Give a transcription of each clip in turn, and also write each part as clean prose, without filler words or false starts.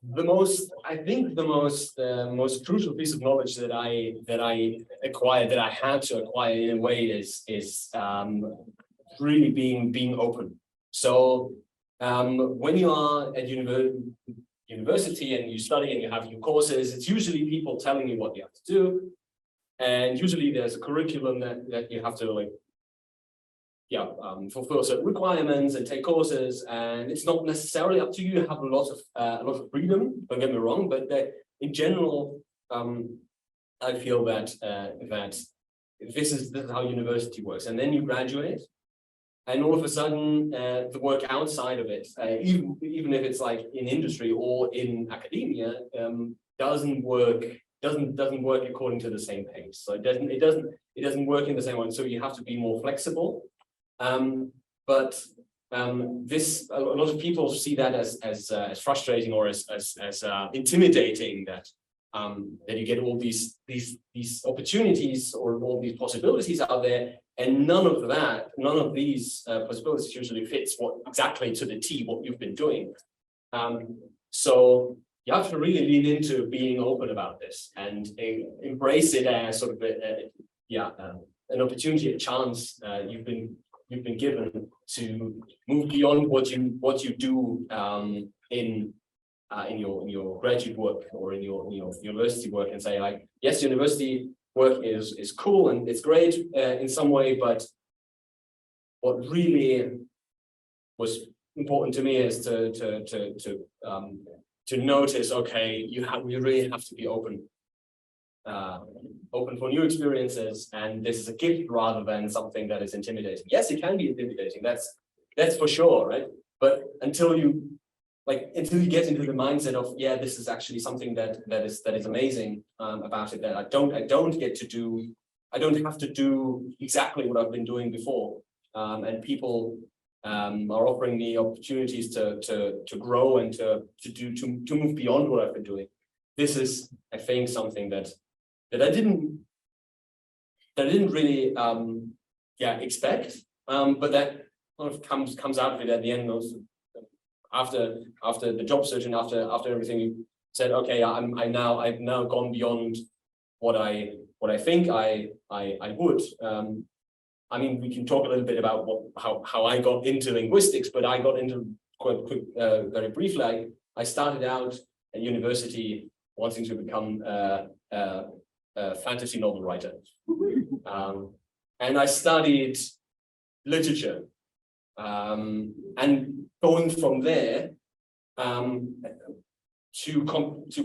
most crucial piece of knowledge that I acquired, that I had to acquire in a way, is really being open. So when you are at university and you study and you have your courses, it's usually people telling you what you have to do, and usually there's a curriculum that you have to fulfill certain requirements and take courses, and it's not necessarily up to you. You have a lot of freedom. Don't get me wrong, but in general, I feel that this is how university works. And then you graduate, and all of a sudden, the work outside of it, even if it's like in industry or in academia, doesn't work according to the same pace. So it doesn't work in the same way. So you have to be more flexible. But this, a lot of people see that as frustrating or as intimidating, that you get all these opportunities or all these possibilities out there, and none of these possibilities usually fits exactly to the T what you've been doing. So you have to really lean into being open about this and embrace it as sort of an opportunity, a chance you've been given to move beyond what you do in your graduate work or in your university work, and say, like, yes, university work is cool and it's great in some way, but what really was important to me is to notice, okay, we really have to be open for new experiences, and this is a gift rather than something that is intimidating. Yes, it can be intimidating, that's for sure, right? But until you get into the mindset of, yeah, this is actually something that is amazing about it, that I don't have to do exactly what I've been doing before, and people are offering me opportunities to grow and to move beyond what I've been doing. This is, I think, something that I didn't really expect, but that kind of comes out of it at the end. Also, after the job search and after everything, you said, okay, I've now gone beyond what I think I would. I mean, we can talk a little bit about how I got into linguistics, but I got into quite quick, very briefly. I started out at university wanting to become a fantasy novel writer, and I studied literature, and going from there to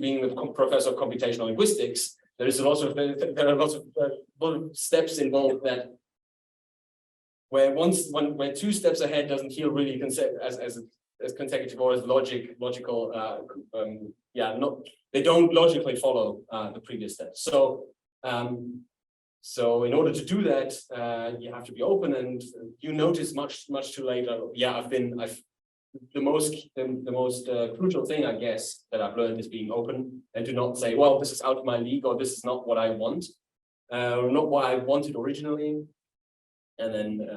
being a professor of computational linguistics, there are lots of steps involved that where two steps ahead doesn't feel really as consecutive or as logical. They don't logically follow the previous steps. So in order to do that, you have to be open, and you notice much too late. The most crucial thing, I guess, that I've learned is being open and to not say, well, this is out of my league, or this is not what I want, or not what I wanted originally. And then,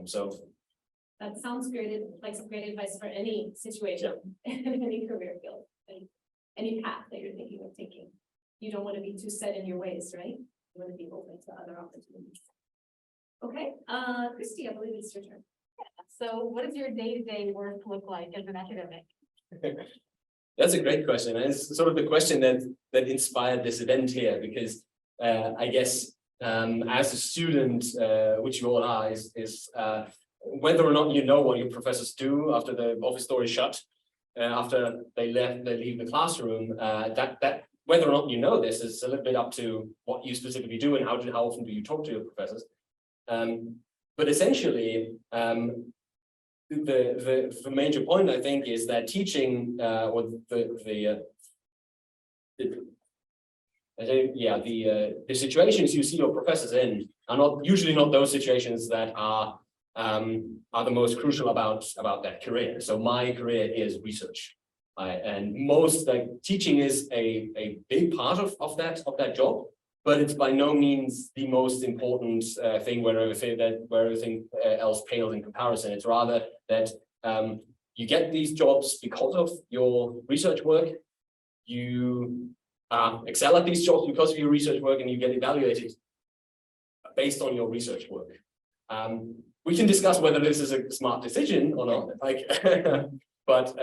so. That sounds great, like some great advice for any situation, any career field, any path that you're thinking of taking. You don't want to be too set in your ways, right? You want to be open to other opportunities. Okay, Kristy, I believe it's your turn. So what does your day-to-day work look like as an academic? That's a great question. And it's sort of the question that inspired this event here, because I guess as a student, which you all are, is whether or not you know what your professors do after the office door is shut, after they leave the classroom, that whether or not you know this is a little bit up to what you specifically do and how often do you talk to your professors. But essentially, the major point, I think, is that teaching or the situations you see your professors in are usually not those situations that are the most crucial about their career. So my career is research, and most teaching is a big part of that job, but it's by no means the most important thing where everything else pales in comparison. It's rather that you get these jobs because of your research work. You excel at these jobs because of your research work, and you get evaluated based on your research work. We can discuss whether this is a smart decision or not. Like, but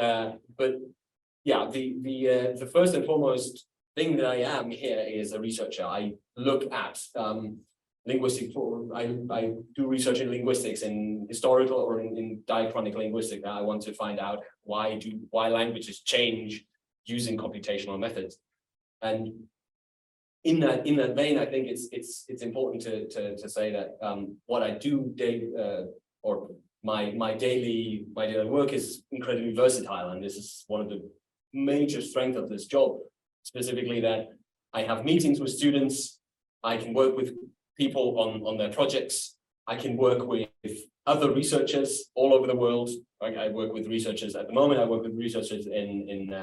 yeah, the first and foremost thing that I am here is a researcher. I look at linguistic. I do research in linguistics, in historical or in diachronic linguistics. I want to find out why languages change using computational methods. And in that vein, I think it's important to say that what I do or my daily work is incredibly versatile, and this is one of the major strengths of this job, specifically that I have meetings with students. I can work with people on their projects. I can work with other researchers all over the world. I work with researchers at the moment. I work with researchers in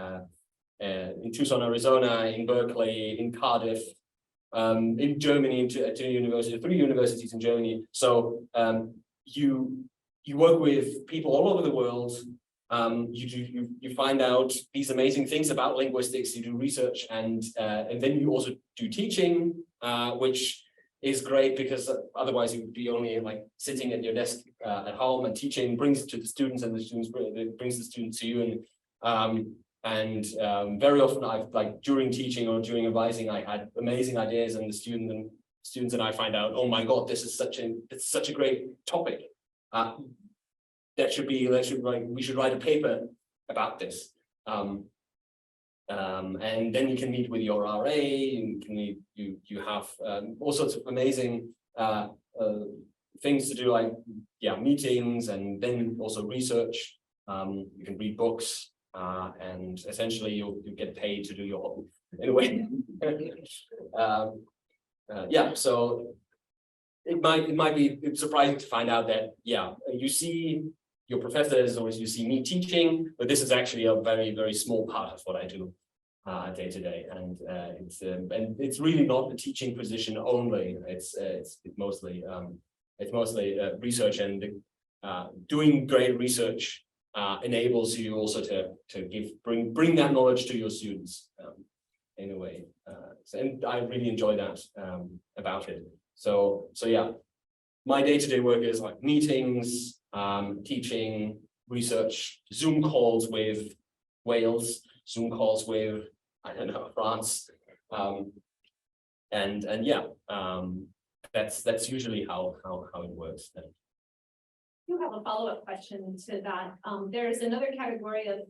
Tucson, Arizona, in Berkeley, in Cardiff, in Germany, in 3 universities in Germany. So you work with people all over the world. You find out these amazing things about linguistics. You do research, and then you also do teaching, which is great because otherwise you would be only like sitting at your desk at home, and teaching brings it to the students, and the students brings the students to you. And very often I've during teaching or during advising, I had amazing ideas, and the students and I find out, oh my God, this is such a great topic. We should write a paper about this. And then you can meet with your RA, you have all sorts of amazing things to do, like meetings, and then also research. You can read books, and essentially you get paid to do your hobby in a way. So it might be surprising to find out that you see your professors or you see me teaching, but this is actually a very, very small part of what I do day to day, and it's really not a teaching position only. It's mostly research, and doing great research enables you also to bring that knowledge to your students in a way, and I really enjoy that about it. So yeah, my day-to-day work is like meetings, teaching, research, Zoom calls with Wales, Zoom calls with, I don't know, France, that's usually how it works. You have a follow-up question to that. There's another category of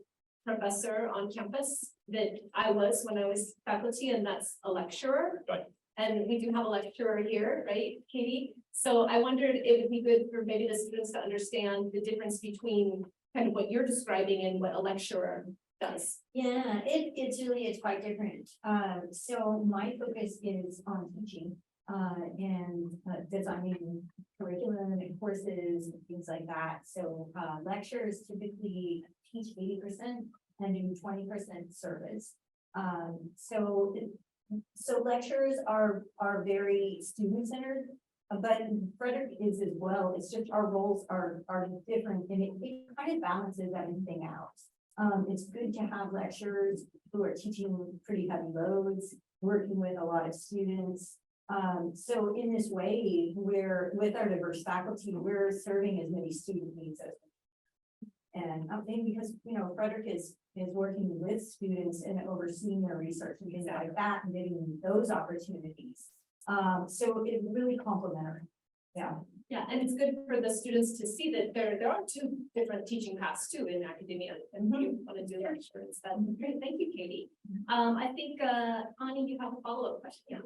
professor on campus that I was when I was faculty, and that's a lecturer. Right. And we do have a lecturer here, right, Katie? So I wondered if it would be good for maybe the students to understand the difference between kind of what you're describing and what a lecturer does. Yeah, it's quite different. So my focus is on teaching and designing curriculum and courses and things like that. So lecturers typically teach 80% and do 20% service. So lecturers are very student-centered, but Frederick is as well. It's just our roles are different, and it kind of balances everything out. It's good to have lecturers who are teaching pretty heavy loads, working with a lot of students. So in this way, with our diverse faculty, we're serving as many student needs as we can. And maybe because, Frederick is working with students and overseeing their research and things like that, and giving them those opportunities. So it's really complementary. Yeah, and it's good for the students to see that there are two different teaching paths too in academia, and you want to do lecture instead. Great, thank you, Katie. I think Ani, you have a follow-up question. Yeah.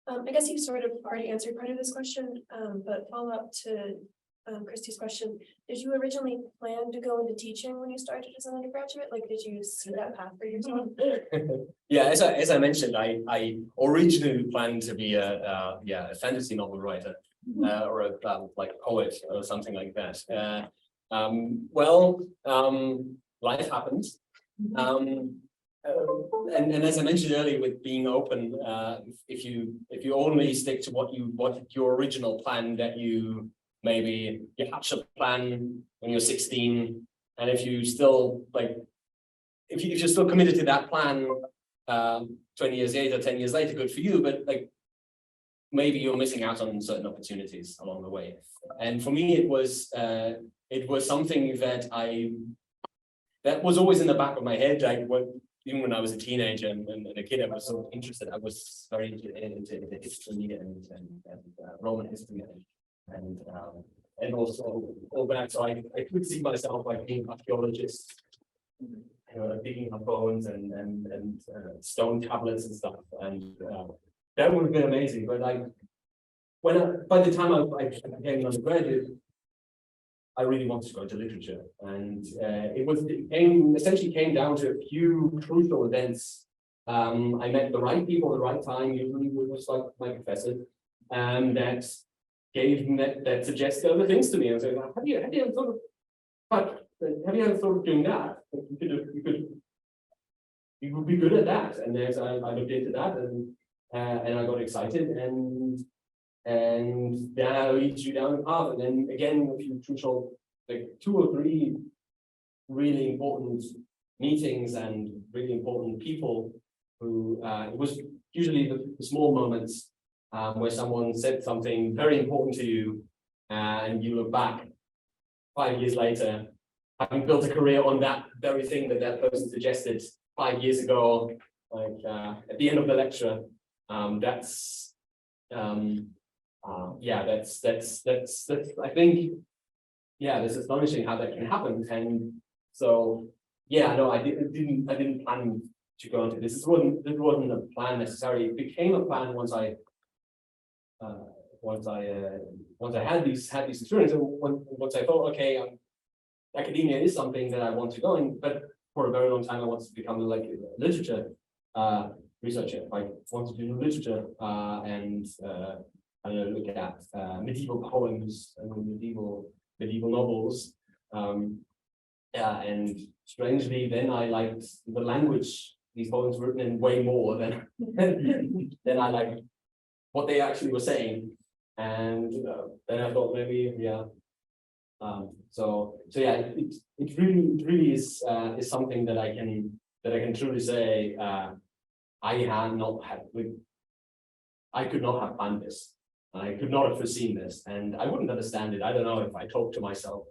I guess you sort of already answered part of this question, but follow up to Kristy's question. Did you originally plan to go into teaching when you started as an undergraduate? Like, did you see that path for yourself? Yeah, as I mentioned, I originally planned to be a fantasy novel writer, or a poet or something like that. Life happens. And as I mentioned earlier, with being open, if you only stick to what your original plan, that you hatch a plan when you're 16, and if you still like, if you're still committed to that plan, 20 years later, 10 years later, good for you. But like, maybe you're missing out on certain opportunities along the way. And for me, it was something that was always in the back of my head. Even when I was a teenager and a kid, I was so interested. I was very into history and Roman history and also all that. So I could see myself like being an archaeologist, digging up bones and stone tablets and stuff. And that would have been amazing. But like by the time I became an undergraduate, I really wanted to go into literature, and it essentially came down to a few crucial events. I met the right people at the right time. Usually, it was like my professor, that that suggested other things to me. And so, have you ever thought of doing that? You would be good at that. And I looked into that, and I got excited, and that leads you down the path. And then again, a few crucial, like 2 or 3 really important meetings and really important people who it was usually the small moments where someone said something very important to you, and you look back 5 years later, having built a career on that very thing that person suggested 5 years ago, like at the end of the lecture. That's I think, it's astonishing how that can happen. And so no, I didn't plan to go into this. This wasn't a plan necessarily. It became a plan once I had these experiences, and once I thought, okay, academia is something that I want to go in, but for a very long time I wanted to become like a literature researcher. I wanted to do literature and look at medieval poems and medieval novels. And strangely, then I liked the language these poems were written in way more than than I liked what they actually were saying. And then I thought maybe, it really is something that I can truly say I could not have planned this. I could not have foreseen this, and I wouldn't understand it. I don't know if I talked to myself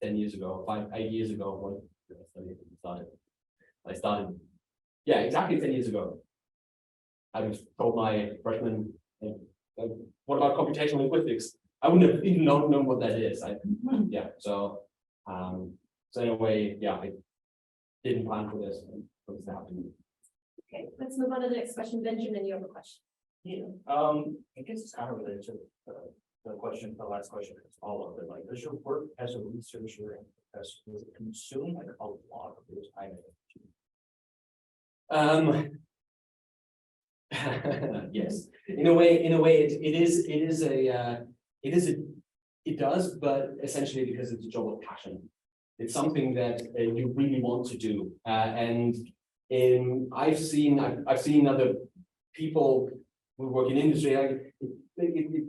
10 years ago, 8 years ago, when I started, exactly 10 years ago. I was told my freshman, what about computational linguistics? I wouldn't have even known what that is. So in a way, I didn't plan for this. For this to happen. Okay, let's move on to the next question. Benjamin, you have a question. Yeah, I guess it's kind of related to the question, the last question, it's all of it. Like, does your work as a researcher and professor, does it consume like a lot of your time and energy? Yes, in a way, it does, but essentially because it's a job of passion. It's something that you really want to do, and I've seen other people who work in industry.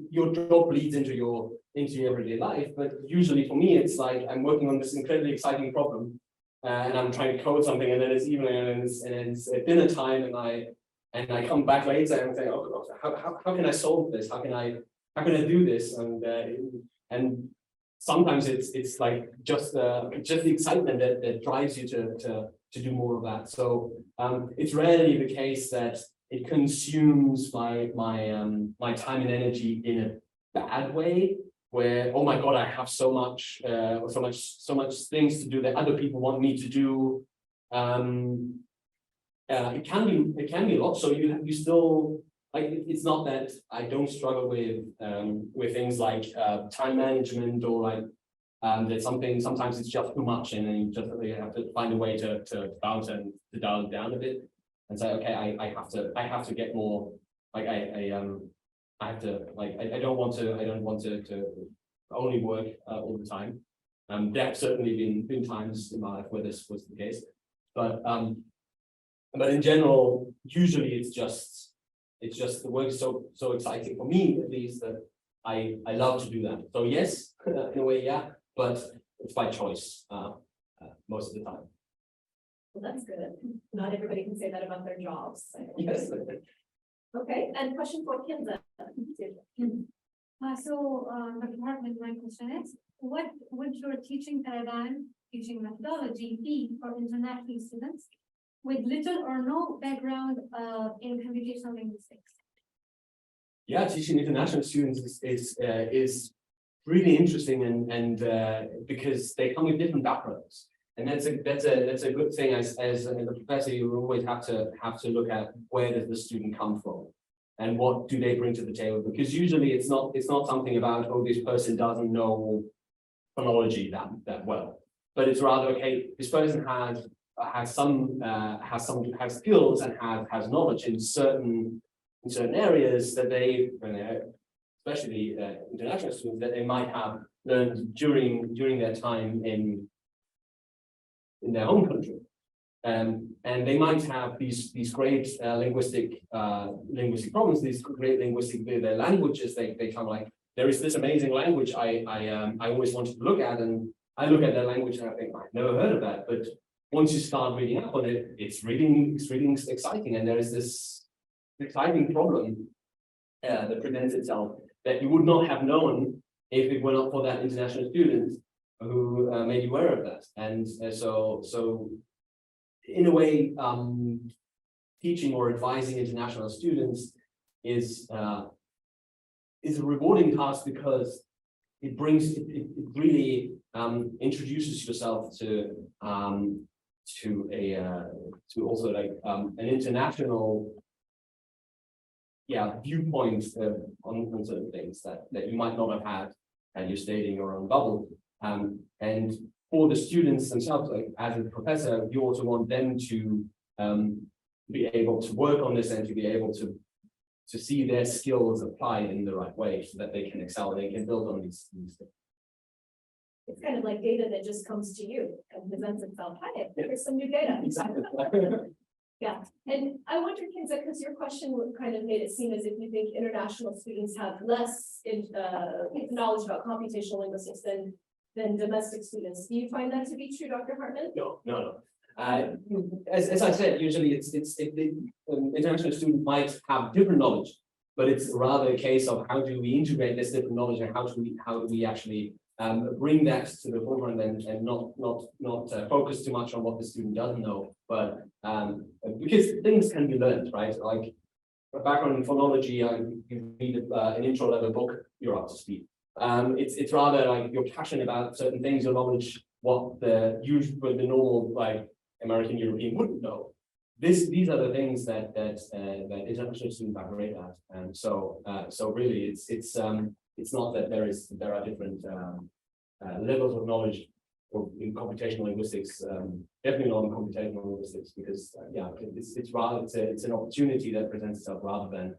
Your job bleeds into your everyday life, but usually for me, it's like I'm working on this incredibly exciting problem, and I'm trying to code something, and then it's evening, and it's at dinner time, and I come back later and say, oh, how can I solve this? How can I do this? And sometimes it's like just the excitement that drives you to do more of that. So it's rarely the case that it consumes my time and energy in a bad way, where, oh my God, I have so much things to do that other people want me to do. It can be a lot. So you still, like, it's not that I don't struggle with things like time management, or like that sometimes it's just too much, and then you have to find a way to balance and to dial it down a bit and say, okay, I have to get more, like I have to, like, I don't want to only work all the time. There have certainly been times in my life where this was the case, but in general, usually it's just the work is so exciting for me, at least, that I love to do that. So yes, in a way, but it's by choice most of the time. Well, that's good. Not everybody can say that about their jobs. Yes. Okay, and question for Kinza. Dr. Hartmann, my question is, what would your teaching paradigm, teaching methodology be for international students with little or no background in computational linguistics? Yeah, teaching international students is really interesting and because they come with different backgrounds. And that's a good thing as a professor. You always have to look at where does the student come from and what do they bring to the table, because usually it's not something about, oh, this person doesn't know phonology that well, but it's rather, okay, this person has skills and has knowledge in certain areas that especially international students, that they might have learned during their time in their home country. And they might have these great linguistic problems, these great linguistic their languages. They come like, there is this amazing language I always wanted to look at, and I look at their language and I think, I've never heard of that. But once you start reading up on it, it's really exciting, and there is this exciting problem that presents itself that you would not have known if it were not for that international student who made you aware of that. And so in a way, teaching or advising international students is a rewarding task, because it really introduces yourself to also like an international viewpoint on certain things that you might not have had you stayed in your own bubble. And for the students themselves, like as a professor, you also want them to be able to work on this and to be able to see their skills applied in the right way, so that they can excel, they can build on these things. It's kind of like data that just comes to you and presents itself. Hi, here's some new data. Exactly. Yeah, and I wonder, Kinza, because your question kind of made it seem as if you think international students have less knowledge about computational linguistics than domestic students. Do you find that to be true, Dr. Hartmann? No. As I said, usually international student might have different knowledge, but it's rather a case of how do we integrate this different knowledge, and how do we actually bring that to the forefront and not focus too much on what the student doesn't know, but because things can be learned, right? Like a background in phonology, you read an intro level book, you're up to speed. It's rather like you're passionate about certain things, your knowledge, what the normal like American European wouldn't know. These are the things that international students are great at, and so really it's not that there are different levels of knowledge in computational linguistics. Definitely not in computational linguistics, because it's an opportunity that presents itself rather than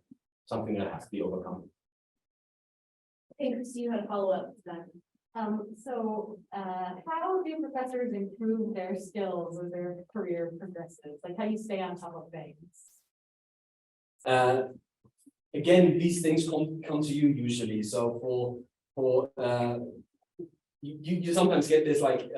something that has to be overcome. Okay, Kristy, you had a follow-up to that. How do professors improve their skills as their career progresses? Like, how do you stay on top of things? Again, these things come to you usually. So for you sometimes get this like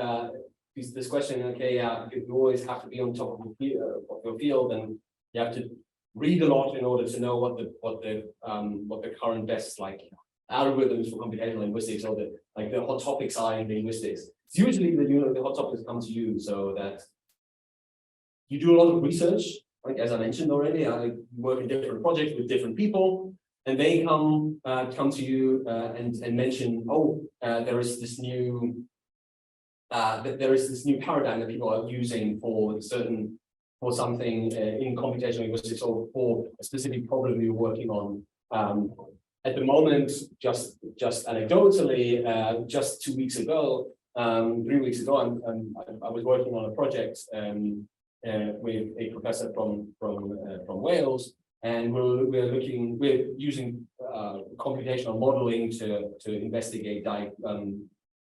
this question. Okay, you always have to be on top of your field, and you have to read a lot in order to know what the current best like algorithms for computational linguistics, or the hot topics are in linguistics. It's usually the hot topics come to you, so that you do a lot of research. Like as I mentioned already, I work in different projects with different people, and they come to you and mention, there is this new paradigm that people are using for something in computational linguistics, or for a specific problem you're working on. At the moment, just anecdotally, just 2 weeks ago, 3 weeks ago, I was working on a project with a professor from Wales, and we're using computational modeling to investigate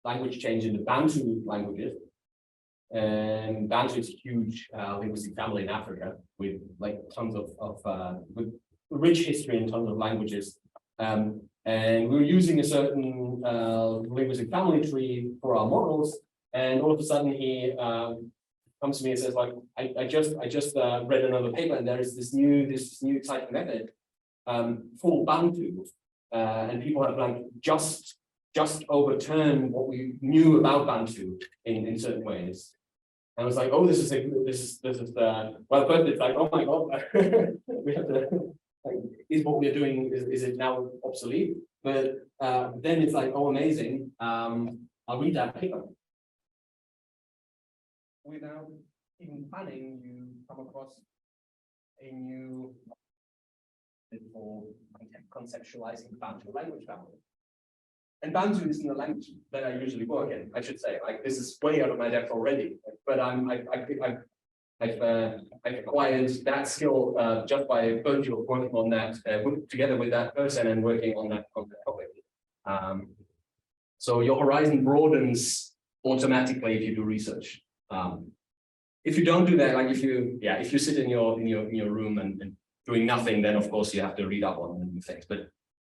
language change in the Bantu languages. And Bantu is a huge linguistic family in Africa with like tons of with rich history in terms of languages. And we were using a certain linguistic family tree for our models, And all of a sudden he comes to me and says, like, I just read another paper, and there is this new exciting method for Bantu, and people have like just overturned what we knew about Bantu in certain ways. And I was like, oh, this is well, first it's like, oh my god, we have to, like, is what we're doing, is it now obsolete? But then it's like, oh, amazing, I'll read that paper. Without even planning, you come across a new for conceptualizing Bantu language family. And Bantu isn't the language that I usually work in, I should say. Like, this is way out of my depth already. But I've acquired that skill just by virtue of working on that together with that person and working on that topic. So your horizon broadens automatically if you do research. If you don't do that, like if you sit in your room and doing nothing, then of course you have to read up on new things. But it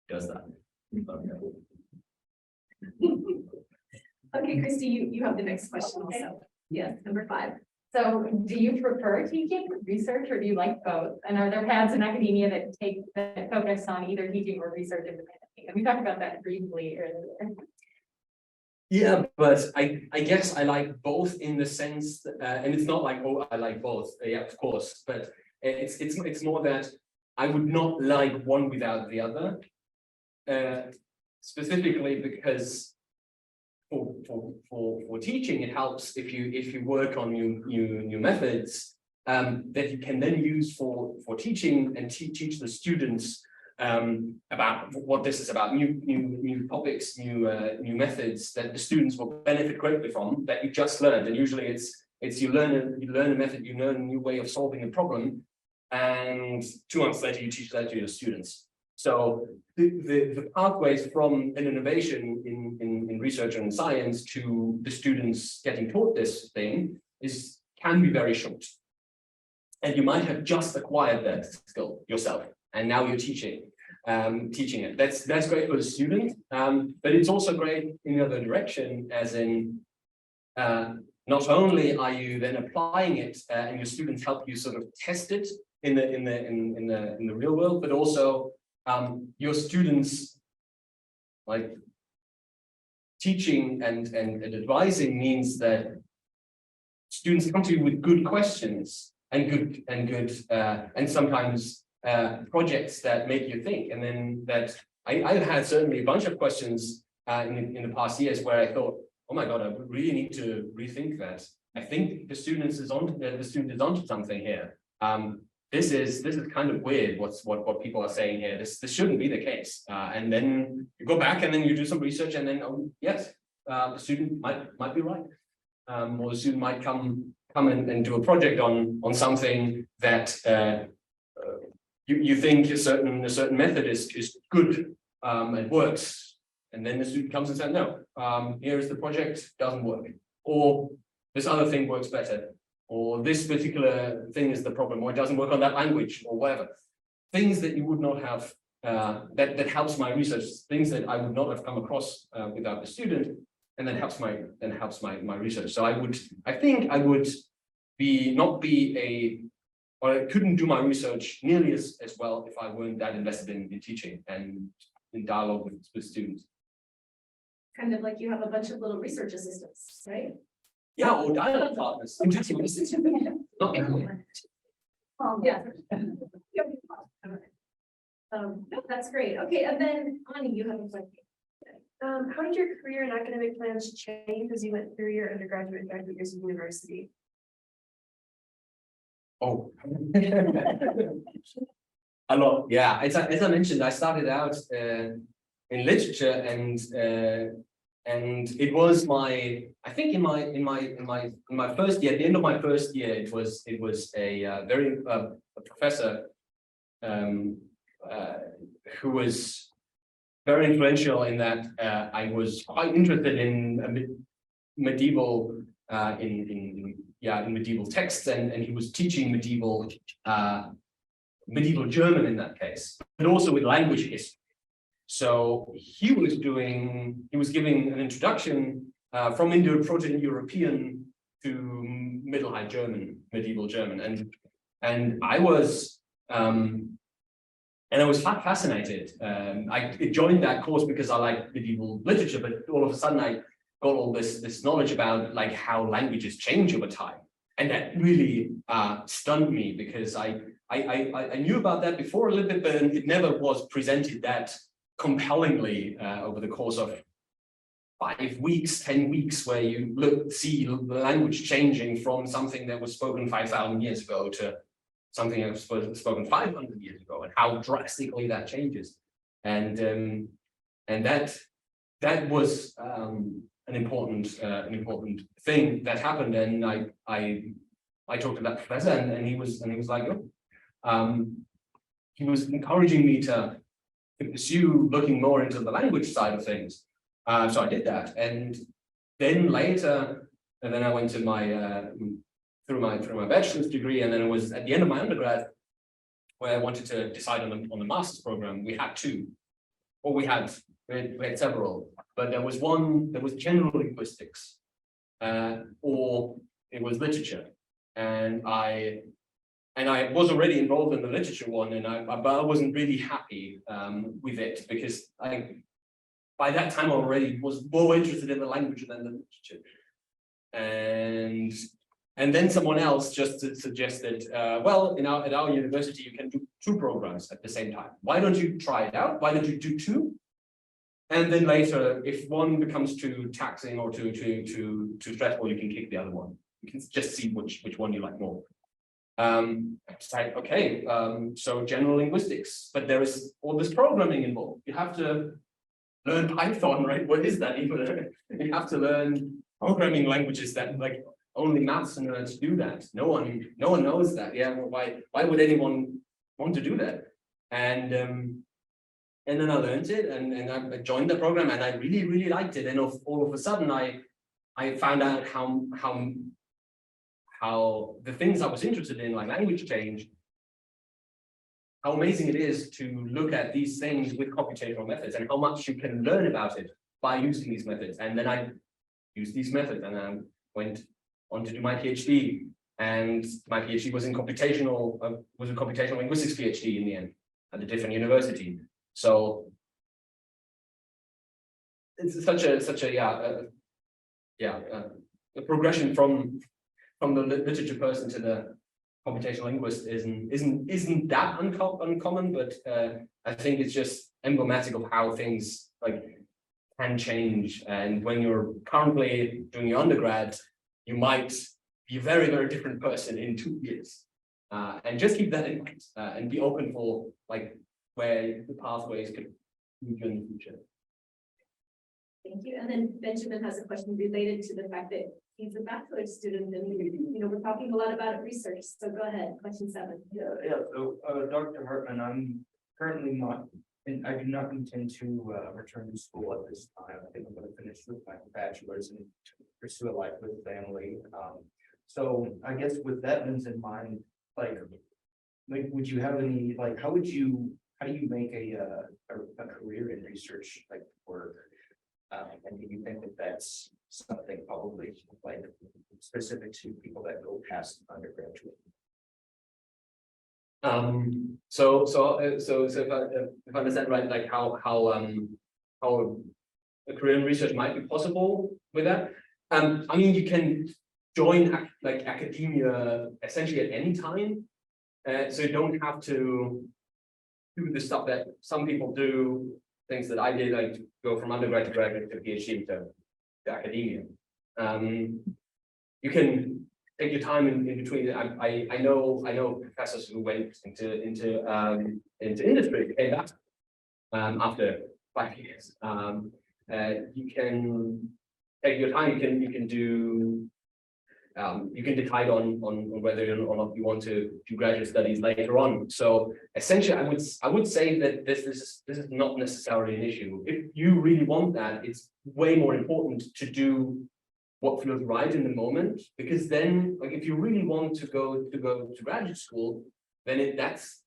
does that. Okay, Kristy, you have the next question also. Yes, number 5. So do you prefer teaching, research, or do you like both? And are there paths in academia that focus on either teaching or research independently? And we talked about that briefly earlier. Yeah, but I guess I like both in the sense that, and it's not like, oh, I like both. Yeah, of course, but it's more that I would not like one without the other. Specifically because for teaching, it helps if you work on new methods that you can then use for teaching and teach the students about what this is about, new topics, new methods that the students will benefit greatly from, that you just learned. And usually it's you learn a method, you learn a new way of solving a problem, and 2 months later you teach that to your students. So the pathways from an innovation in research and science to the students getting taught this thing can be very short. And you might have just acquired that skill yourself, and now you're teaching it. That's great for the student, but it's also great in the other direction, as in not only are you then applying it and your students help you sort of test it in the real world, but also your students, like, teaching and advising means that students come to you with good questions and sometimes projects that make you think. And then I've had certainly a bunch of questions in the past years where I thought, oh my god, I really need to rethink that. I think the student is onto something here. This is kind of weird. What people are saying here. This shouldn't be the case. And then you go back and then you do some research, and then yes, the student might be right, or the student might come and do a project on something that you think a certain method is good and works, and then the student comes and says, no, here is the project, doesn't work, or this other thing works better, or this particular thing is the problem, or it doesn't work on that language, or whatever. Things that you would not have, that helps my research, things that I would not have come across without the student, and then helps my research. So I think I would or I couldn't do my research nearly as well if I weren't that invested in teaching and in dialogue with students. Kind of like you have a bunch of little research assistants, right? Yeah, or dialogue partners. Not everyone. Yeah. That's great. Okay, and then Ani, you have a question. How did your career and academic plans change as you went through your undergraduate and graduate years of university? Oh, a lot. Yeah, as I mentioned, I started out in literature, and it was I think in my first year, at the end of my first year, it was a professor who was very influential in that I was quite interested in medieval in medieval texts, and he was teaching medieval German in that case, but also with language history. So he was giving an introduction from Indo-Proto-European to Middle High German, medieval German, and I was fascinated. I joined that course because I like medieval literature, but all of a sudden I got all this knowledge about like how languages change over time, and that really stunned me because I knew about that before a little bit, but it never was presented that compellingly over the course of 5 weeks, 10 weeks, where you see the language changing from something that was spoken 5,000 years ago to something that was spoken 500 years ago, and how drastically that changes. And that was an important thing that happened. And I talked to that professor, and he was like, oh, he was encouraging me to pursue looking more into the language side of things. So I did that, and then later, and then I went to my through my bachelor's degree, and then it was at the end of my undergrad where I wanted to decide on the master's program. We had two, or we had several, but there was one that was general linguistics, or it was literature, and I was already involved in the literature one, but I wasn't really happy with it because by that time I already was more interested in the language than the literature. And then someone else just suggested, well, at our university, you can do 2 programs at the same time. Why don't you try it out? Why don't you do 2? And then later, if one becomes too taxing or too stressful, you can kick the other one. You can just see which one you like more. It's like, okay, so general linguistics, but there is all this programming involved. You have to learn Python, right? What is that even? You have to learn programming languages that like only maths nerds do that. No one knows that. Yeah, why would anyone want to do that? And then I learned it, and I joined the program, and I really liked it. And all of a sudden, I found out how the things I was interested in, like language change, how amazing it is to look at these things with computational methods, and how much you can learn about it by using these methods. And then I used these methods, and I went on to do my PhD, and my PhD was in computational linguistics PhD in the end at a different university. So it's such a progression from the literature person to the computational linguist isn't that uncommon, but I think it's just emblematic of how things like can change. And when you're currently doing your undergrad, you might be a very different person in 2 years, and just keep that in mind and be open for like where the pathways could move you in the future. Thank you. And then Benjamin has a question related to the fact that he's a bachelor's student, and we're talking a lot about research. So go ahead, question 7. Yeah. So, Dr. Hartmann, I'm currently not, and I do not intend to return to school at this time. I think I'm going to finish with my bachelor's and pursue a life with family. So I guess with that lens in mind, like, would you have any, like, how do you make a career in research like work? And do you think that that's something probably like specific to people that go past undergraduate? So if I understand right, like how a career in research might be possible with that. I mean, you can join like academia essentially at any time, so you don't have to do the stuff that some people do. Things that I did, like go from undergrad to graduate to PhD to academia. You can take your time in between. I know professors who went into industry, came back after 5 years. You can take your time. You can do. You can decide on whether or not you want to do graduate studies later on. So essentially, I would say that this is not necessarily an issue. If you really want that, it's way more important to do what feels right in the moment, because then, like, if you really want to go to graduate school, then that's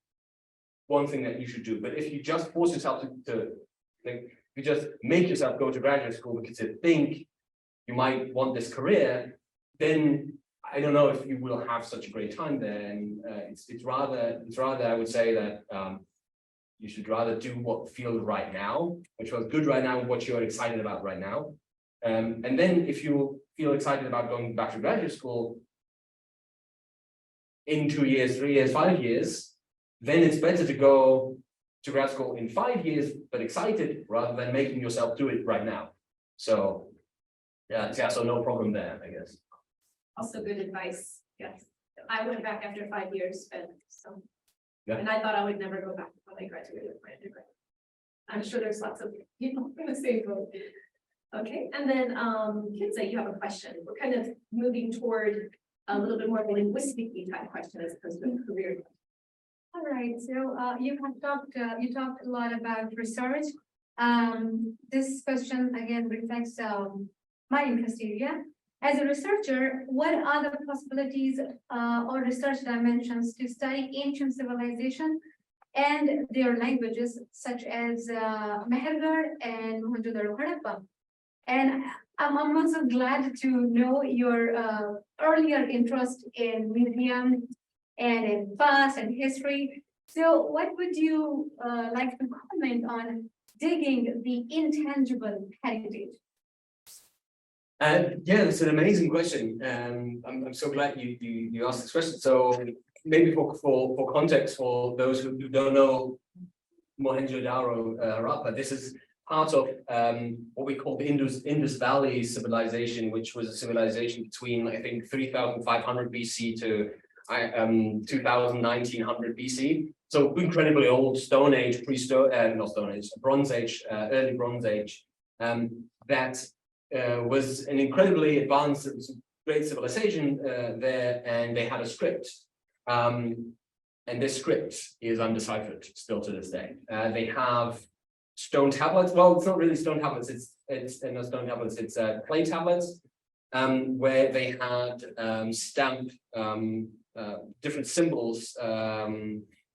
one thing that you should do. But if you just force yourself to like, if you just make yourself go to graduate school because you think you might want this career, then I don't know if you will have such a great time there. And it's rather I would say that you should rather do what feels right now, which feels good right now, what you're excited about right now. And then if you feel excited about going back to graduate school in 2 years, 3 years, 5 years, then it's better to go to grad school in 5 years, but excited, rather than making yourself do it right now. So yeah, so no problem there, I guess. Also good advice, yes. I went back after 5 years, and so. Yeah. And I thought I would never go back when I graduated my undergrad. I'm sure there's lots of people in the same boat. Okay, and then Kinza, you have a question. We're kind of moving toward a little bit more of a linguistic type question as opposed to a career. All right, so you talked a lot about research. This question again reflects my interest area. As a researcher, what are the possibilities or research dimensions to study ancient civilization and their languages, such as Mehergar and Mohenjo-daro-Harappa? And I'm also glad to know your earlier interest in museum and in past and history. So what would you like to comment on digging the intangible heritage? Yeah, it's an amazing question. I'm so glad you asked this question. So maybe for context, for those who don't know Mohenjo-daro Harappa, this is part of what we call the Indus Valley civilization, which was a civilization between, I think, 3,500 BC to 1900 BC. So incredibly old, Stone Age, not Stone Age, Bronze Age, early Bronze Age. That was an incredibly advanced, it was a great civilization there, and they had a script. And this script is undeciphered still to this day. They have stone tablets. Well, it's not really stone tablets. It's no stone tablets. It's clay tablets, where they had stamped different symbols,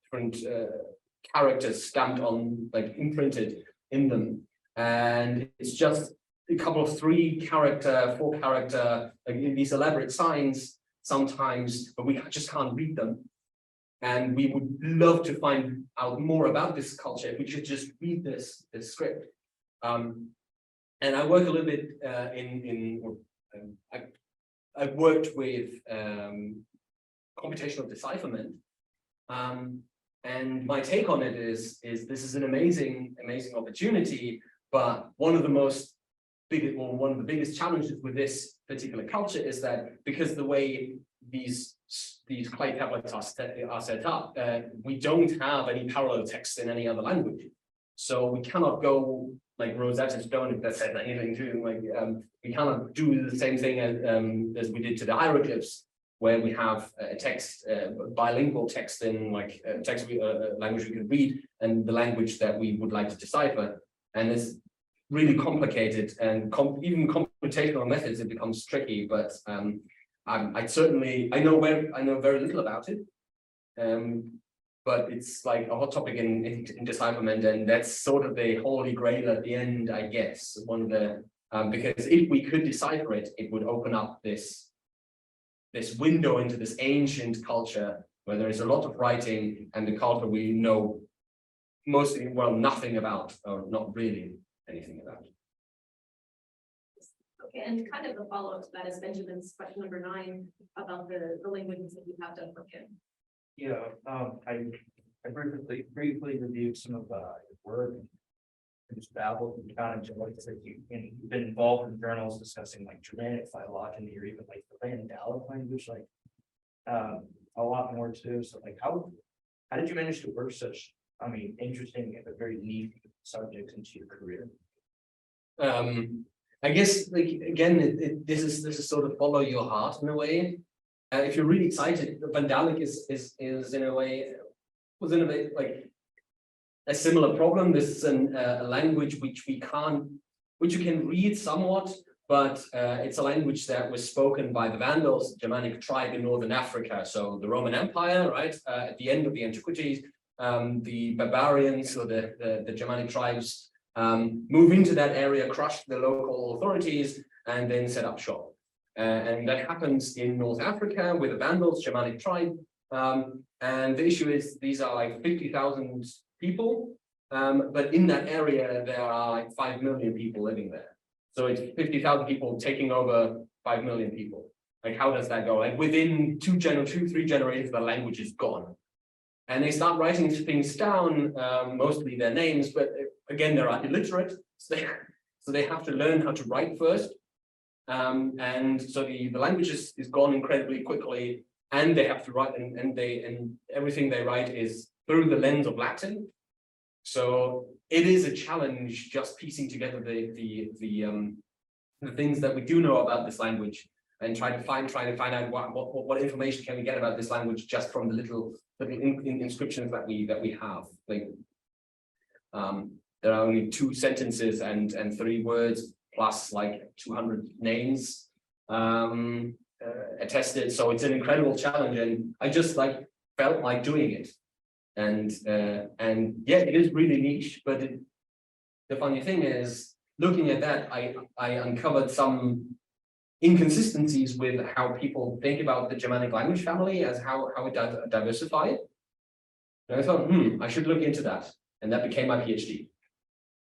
different characters stamped on, like imprinted in them, and it's just a couple of 3-character, 4-character, like these elaborate signs sometimes, but we just can't read them. And we would love to find out more about this culture if we could just read this script. And I work a little bit I've worked with computational decipherment. And my take on it is this is an amazing opportunity, but one of the biggest challenges with this particular culture is that because the way these clay tablets are set up, we don't have any parallel text in any other language. So we cannot go like Rosetta Stone, if that says anything to, like we cannot do the same thing as we did to the hieroglyphs, where we have a text, bilingual text in like language we can read and the language that we would like to decipher. And it's really complicated, and even computational methods, it becomes tricky, but I know very little about it, but it's like a hot topic in decipherment, and that's sort of the holy grail at the end, I guess. One of the because if we could decipher it, it would open up this window into this ancient culture where there is a lot of writing, and the culture we know mostly, well, nothing about, or not really anything about. Okay, and kind of a follow-up to that is Benjamin's question number 9 about the languages that you have done for him. Yeah, I briefly reviewed some of your work and just babbled and kind of like that you've been involved in journals discussing like Germanic phylogeny or even like the Vandalic language, like a lot more too. So like how did you manage to work such, I mean, interesting and very neat subjects into your career? I guess, like, again, this is sort of follow your heart in a way. If you're really excited, Vandalic is in a way, was in a bit like a similar problem. This is a language which you can read somewhat, but it's a language that was spoken by the Vandals, Germanic tribe in northern Africa. So the Roman Empire, right, at the end of the antiquities, the barbarians or the Germanic tribes move into that area, crush the local authorities, and then set up shop. And that happens in North Africa with the Vandals, Germanic tribe. And the issue is these are like 50,000 people, but in that area, there are like 5 million people living there. So it's 50,000 people taking over 5 million people. Like, how does that go? Like within 3 generations, the language is gone. And they start writing things down, mostly their names, but again, they're illiterate. So they have to learn how to write first. And so the language is gone incredibly quickly, and they have to write, and everything they write is through the lens of Latin. So it is a challenge just piecing together the things that we do know about this language and trying to find out what information can we get about this language just from the little inscriptions that we have. Like there are only 2 sentences and 3 words plus like 200 names attested. So it's an incredible challenge, and I just like felt like doing it. And yeah, it is really niche, but the funny thing is, looking at that, I uncovered some inconsistencies with how people think about the Germanic language family as how it diversified. And I thought, I should look into that. And that became my PhD.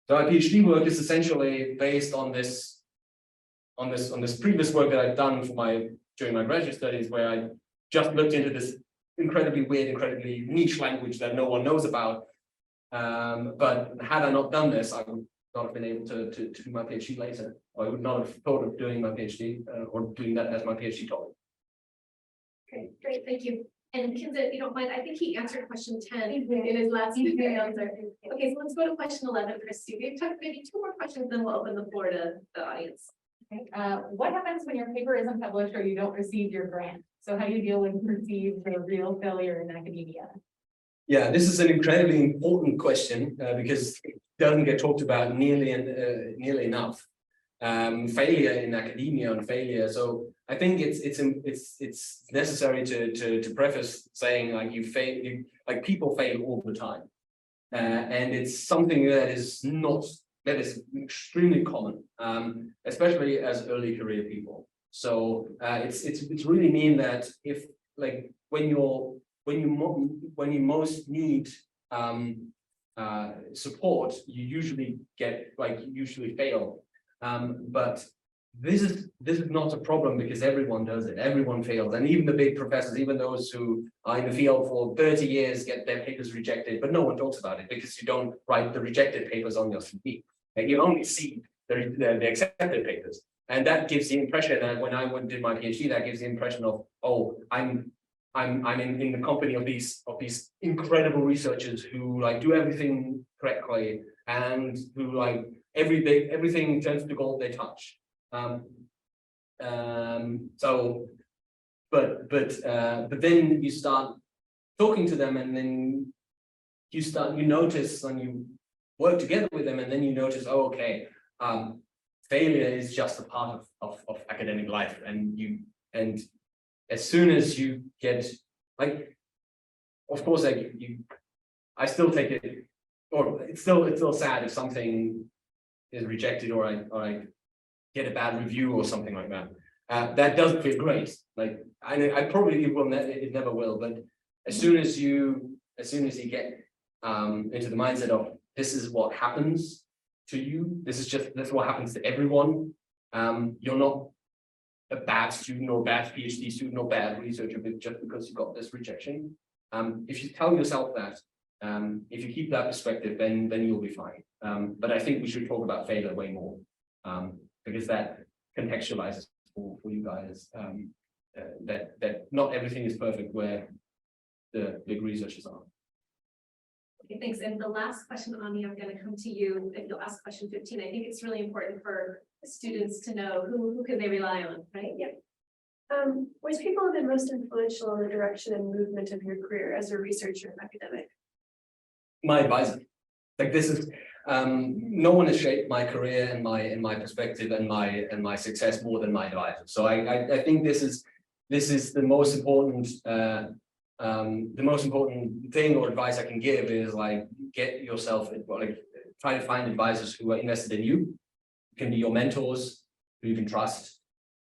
So my PhD work is essentially based on this previous work that I've done during my graduate studies, where I just looked into this incredibly weird, incredibly niche language that no one knows about. But had I not done this, I would not have been able to do my PhD later. I would not have thought of doing my PhD or doing that as my PhD topic. Okay, great, thank you. And Kinza, if you don't mind, I think he answered question 10 in his last answer. Okay, so let's go to question 11, Kristy. We've talked maybe 2 more questions, then we'll open the floor to the audience. Okay. What happens when your paper isn't published or you don't receive your grant? So how do you deal with perceived or real failure in academia? Yeah, this is an incredibly important question because it doesn't get talked about nearly enough. Failure in academia and failure. So I think it's necessary to preface saying like like people fail all the time, and it's something that is extremely common, especially as early career people. So it's really mean that if like when you most need support, you usually fail. But this is not a problem because everyone does it. Everyone fails, and even the big professors, even those who are in the field for 30 years, get their papers rejected. But no one talks about it because you don't write the rejected papers on your CV. And you only see the accepted papers, and that gives the impression that when I did my PhD, that gives the impression of, oh, I'm in the company of these incredible researchers who like do everything correctly and who like everything turns to gold they touch. But then you start talking to them, and then you notice, and you work together with them, and then you notice, oh, okay, failure is just a part of academic life, and as soon as you get like, of course, I still take it, or it's still sad if something is rejected, or I get a bad review or something like that. That doesn't feel great. Like I probably will it never will. But as soon as you get into the mindset of this is what happens to you, this is what happens to everyone. You're not a bad student or bad PhD student or bad researcher just because you got this rejection. If you tell yourself that, if you keep that perspective, then you'll be fine. But I think we should talk about failure way more, because that contextualizes for you guys that not everything is perfect where the big researchers are. Okay, thanks. And the last question, Ani, I'm going to come to you. If you'll ask question 15, I think it's really important for students to know who can they rely on, right? Yeah. Which people have been most influential in the direction and movement of your career as a researcher and academic? My advisor. Like this is no one has shaped my career and my perspective and my success more than my advisor. So I think this is the most important thing or advice I can give is like get yourself, like try to find advisors who are invested in you. It can be your mentors, who you can trust,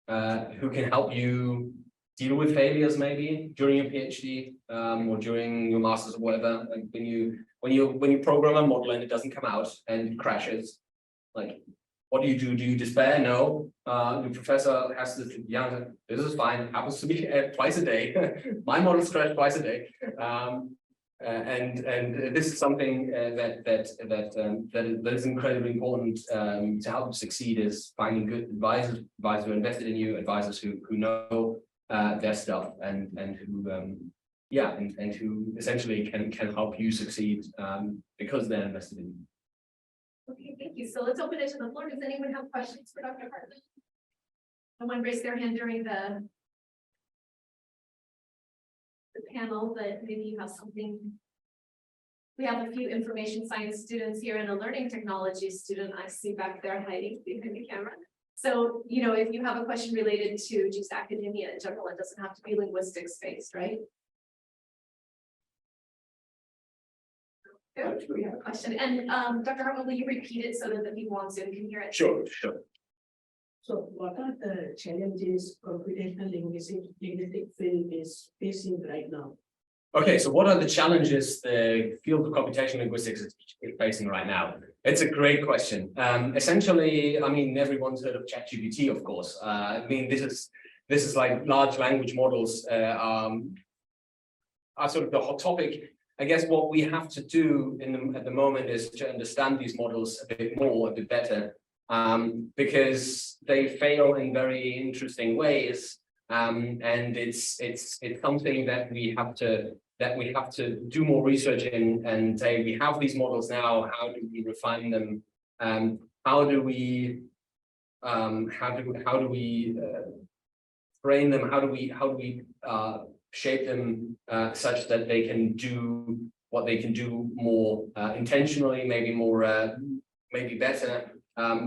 who can help you deal with failures maybe during your PhD or during your master's or whatever. Like when you program a model and it doesn't come out and it crashes, like what do you do? Do you despair? No. The professor has to, yeah, this is fine. Happens to me twice a day. My models crash twice a day. And this is something that is incredibly important to help you succeed, is finding good advisors who are invested in you, advisors who know their stuff and who and who essentially can help you succeed because they're invested in you. Okay, thank you. So let's open it to the floor. Does anyone have questions for Dr. Hartmann? Someone raised their hand during the panel, that maybe you have something. We have a few information science students here and a learning technology student I see back there hiding behind the camera. So, you know, if you have a question related to just academia in general, it doesn't have to be linguistics based, right? Good, we have a question. And Dr. Hartmann, will you repeat it so that the people on Zoom can hear it? Sure. So what are the challenges computational linguistic field is facing right now? Okay, so what are the challenges the field of computational linguistics is facing right now? It's a great question. Essentially, I mean, everyone's heard of ChatGPT, of course. I mean, this is like large language models are sort of the hot topic. I guess what we have to do at the moment is to understand these models a bit better, because they fail in very interesting ways, and it's something that we have to do more research in and say, we have these models now, how do we refine them? How do we train them? How do we shape them such that they can do what they can do more intentionally, maybe better.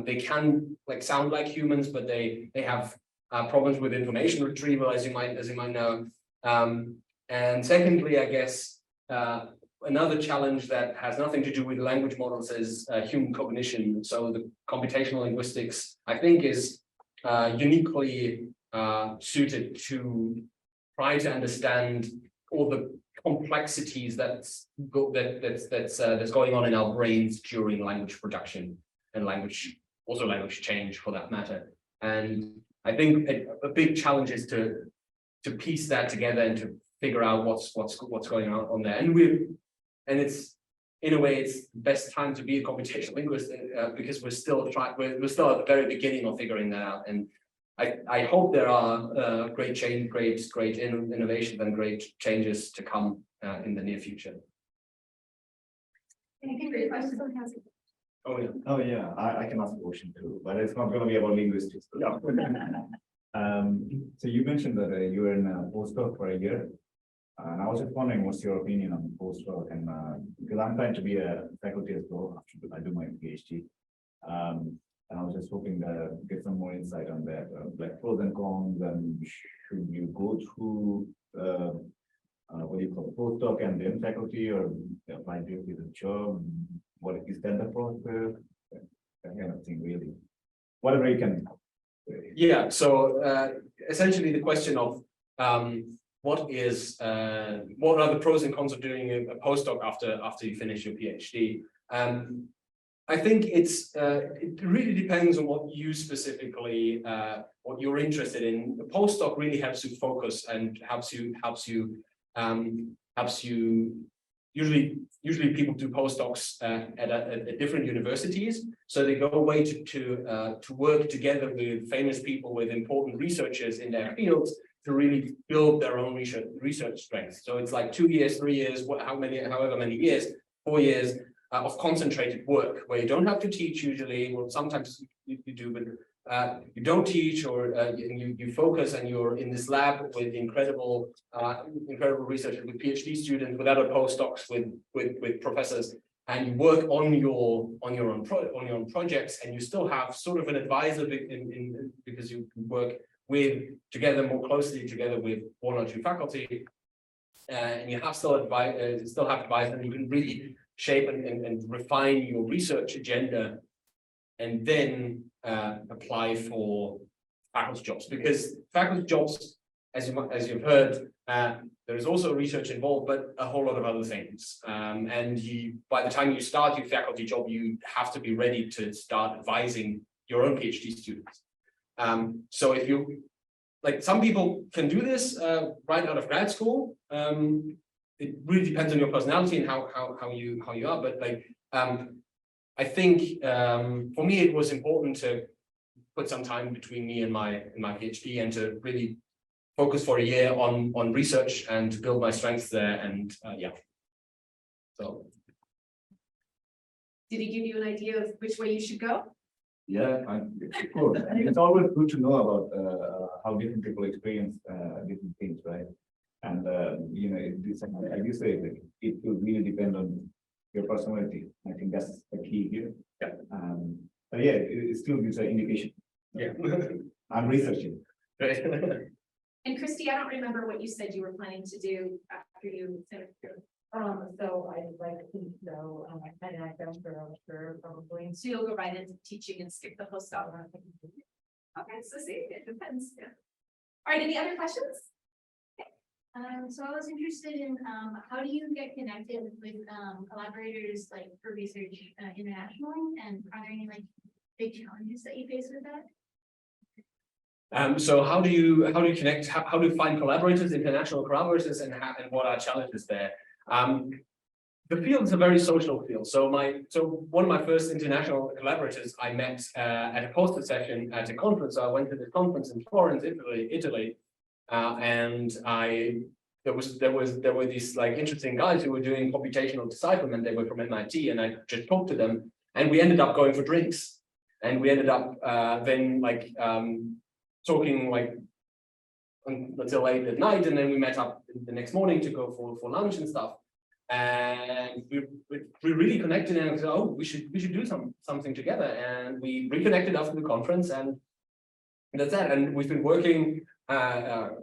They can sound like humans, but they have problems with information retrieval, as you might know. And secondly, I guess another challenge that has nothing to do with language models is human cognition. So the computational linguistics, I think, is uniquely suited to try to understand all the complexities that's going on in our brains during language production and language change, for that matter. And I think a big challenge is to piece that together and to figure out what's going on there. And it's, in a way, it's the best time to be a computational linguist because we're still at the very beginning of figuring that out. And I hope there are great innovations and great changes to come in the near future. Thank you for your question. Oh yeah. I can ask a question too, but it's not going to be about linguistics. Yeah. So you mentioned that you were in a postdoc for a year, and I was just wondering what's your opinion on postdoc, and because I'm trying to be a faculty as well after I do my PhD, and I was just hoping to get some more insight on that, like pros and cons, and should you go through what do you call postdoc and then faculty, or apply directly to the job? What is that the process? That kind of thing, really. Whatever you can. Yeah. So essentially, the question of what are the pros and cons of doing a postdoc after you finish your PhD? I think it really depends on what you specifically what you're interested in. The postdoc really helps you focus and helps you. Usually people do postdocs at different universities, so they go away to work together with famous people, with important researchers in their fields, to really build their own research strength. So it's like 2 years, 3 years, however many years, 4 years of concentrated work, where you don't have to teach usually. Well, sometimes you do, but you don't teach, or you focus, and you're in this lab with incredible researchers, with PhD students, with other postdocs, with professors, and you work on your own projects, and you still have sort of an advisor because you work more closely together with 1 or 2 faculty, and you have still have advisors, and you can really shape and refine your research agenda, and then apply for faculty jobs, because faculty jobs, as you've heard, there is also research involved, but a whole lot of other things. And by the time you start your faculty job, you have to be ready to start advising your own PhD students. So if you, like, some people can do this right out of grad school. It really depends on your personality and how you are, but like I think for me it was important to put some time between me and my PhD and to really focus for a year on research and to build my strengths there, and yeah. So Did he give you an idea of which way you should go? Yeah, of course. I mean, it's always good to know about how different people experience different things, right? And you know, as you say, like, it will really depend on your personality. I think that's the key here. Yeah. But yeah, it still gives an indication. yeah. I'm researching. Right. And Kristy, I don't remember what you said you were planning to do after you finished. So I'd like to go, and I don't for probably. So you'll go right into teaching and skip the postdoc. Okay, so see, it depends. Yeah. All right, any other questions? So I was interested in, how do you get connected with, collaborators like for research internationally, and are there any like big challenges that you face with that? So how do you connect? How do you find collaborators, international collaborators, and what are challenges there? The field is a very social field. So one of my first international collaborators I met at a poster session at a conference. So I went to the conference in Florence, Italy, and there were these like interesting guys who were doing computational decipherment. They were from MIT, and I just talked to them, and we ended up going for drinks, and we ended up then like talking like until late at night, and then we met up the next morning to go for lunch and stuff. And we really connected, and said, oh, we should do something together. And we reconnected after the conference, and that's that. And we've been working, and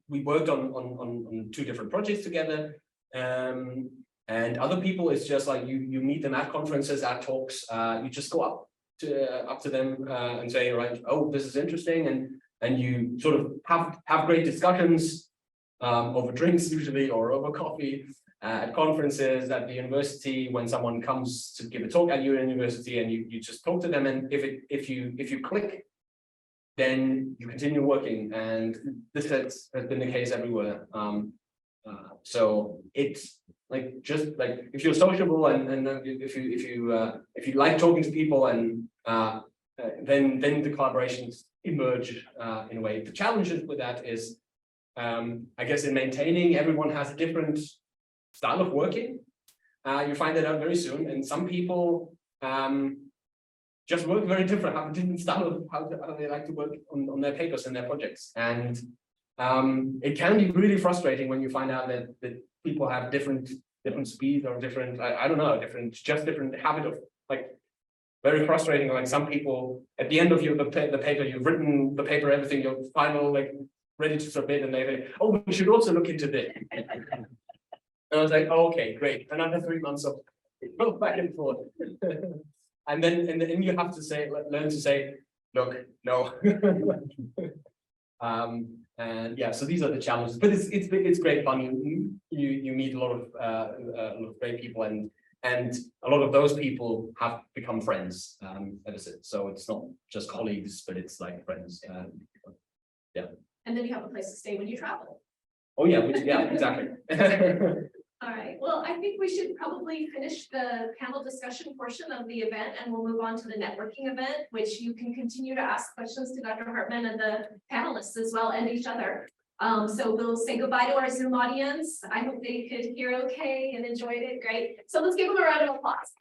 we worked on 2 different projects together. And other people, it's just like you meet them at conferences, at talks. You just go up to them and say, right, oh, this is interesting, and you sort of have great discussions over drinks usually, or over coffee, at conferences, at the university, when someone comes to give a talk at your university, and you just talk to them, and if you click, then you continue working, and this has been the case everywhere. So it's like, just like, if you're sociable and if you like talking to people, and then the collaborations emerge in a way. The challenges with that is, I guess, in maintaining, everyone has a different style of working. You find that out very soon, and some people just work very different, have a different style of how they like to work on their papers and their projects. And it can be really frustrating when you find out that people have different speed, or different, I don't know, different habit of, like, very frustrating. Like, some people at the end of the paper, you've written the paper, everything, your final, like, ready to submit, and they say, oh, we should also look into this. And I was like, oh, okay, great, another 3 months of go back and forth. And then you have to learn to say, look, no. And yeah, so these are the challenges, but it's great fun. You meet a lot of great people, and a lot of those people have become friends ever since. So it's not just colleagues, but it's like friends. Yeah. And then you have a place to stay when you travel. Oh yeah, yeah, exactly. All right, well, I think we should probably finish the panel discussion portion of the event, and we'll move on to the networking event, which you can continue to ask questions to Dr. Hartmann and the panelists as well, and each other. So we'll say goodbye to our Zoom audience. I hope they could hear okay and enjoyed it. Great. So let's give them a round of applause.